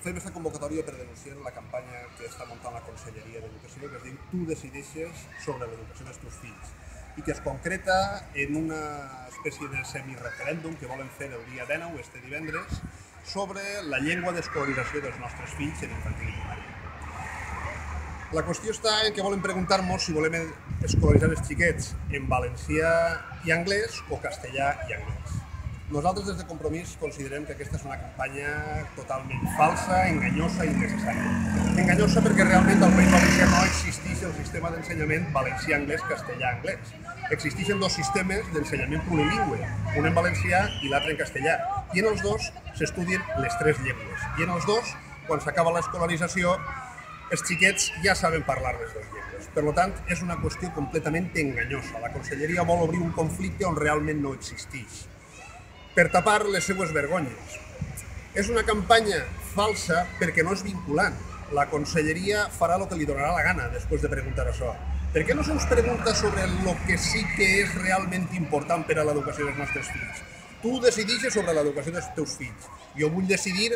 fem aquesta convocatòria per denunciar la campanya que està muntant la Conselleria d'Educació, que es diu Tu decideixes sobre l'educació dels teus fills, i que es concreta en una espècie de semireferèndum que volen fer el dia 19, este divendres, sobre la llengua d'escolarització dels nostres fills en infantil i primària. La qüestió està en que volen preguntar-nos si volem escolaritzar els xiquets en valencià i anglès o castellà i anglès. Nosaltres des de Compromís considerem que aquesta és una campanya totalment falsa, enganyosa i innecessària. Enganyosa perquè realment al País Valencià no existeix el sistema d'ensenyament valencià-anglès, castellà-anglès. Existeixen dos sistemes d'ensenyament plurilingüe, un en valencià i l'altre en castellà, i en els dos s'estudien les tres llengües. I en els dos, quan s'acaba l'escolarització, els xiquets ja saben parlar les dues llengües. Per tant, és una qüestió completament enganyosa. La Conselleria vol obrir un conflicte on realment no existeix, per tapar les seues vergonyes. És una campanya falsa perquè no és vinculant. La Conselleria farà el que li donarà la gana després de preguntar això. Per què no se'ns pregunta sobre el que sí que és realment important per a l'educació dels nostres fills? Tu decideixes sobre l'educació dels teus fills. Jo vull decidir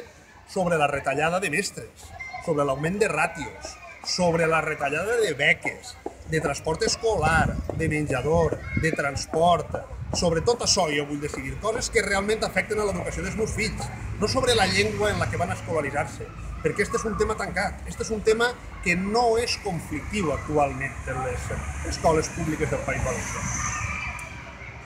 sobre la retallada de mestres, sobre l'augment de ràtios, sobre la retallada de beques, de transport escolar, de menjador, de transport. Sobre tot això jo vull decidir, coses que realment afecten a l'educació dels meus fills, no sobre la llengua en la que van escolaritzar-se, perquè aquest és un tema tancat, aquest és un tema que no és conflictiu actualment en les escoles públiques del País Valencià.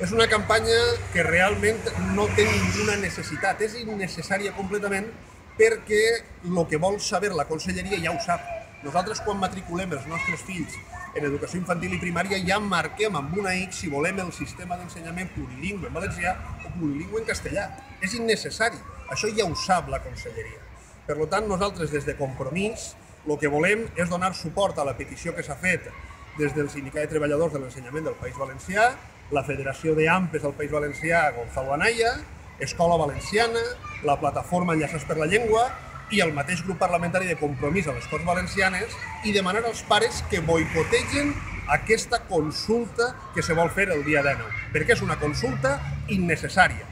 És una campanya que realment no té ninguna necessitat, és innecessària completament perquè el que vol saber la Conselleria ja ho sap. Nosaltres, quan matriculem els nostres fills en educació infantil i primària, ja marquem amb una X si volem el sistema d'ensenyament plurilingüe en valencià o plurilingüe en castellà. És innecessari. Això ja ho sap la Conselleria. Per tant, nosaltres, des de Compromís, el que volem és donar suport a la petició que s'ha fet des del Sindicat de Treballadors de l'Ensenyament del País Valencià, la Federació d'AMPES del País Valencià, Gonzalo Anaya, Escola Valenciana, la Plataforma Enllaçats per la Llengua i el mateix grup parlamentari de Compromís a les Corts Valencianes, i demanar als pares que boicotegen aquesta consulta que se vol fer el dia 19, perquè és una consulta innecessària,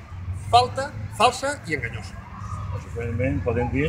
falsa i enganyosa. Conseqüentment, podem dir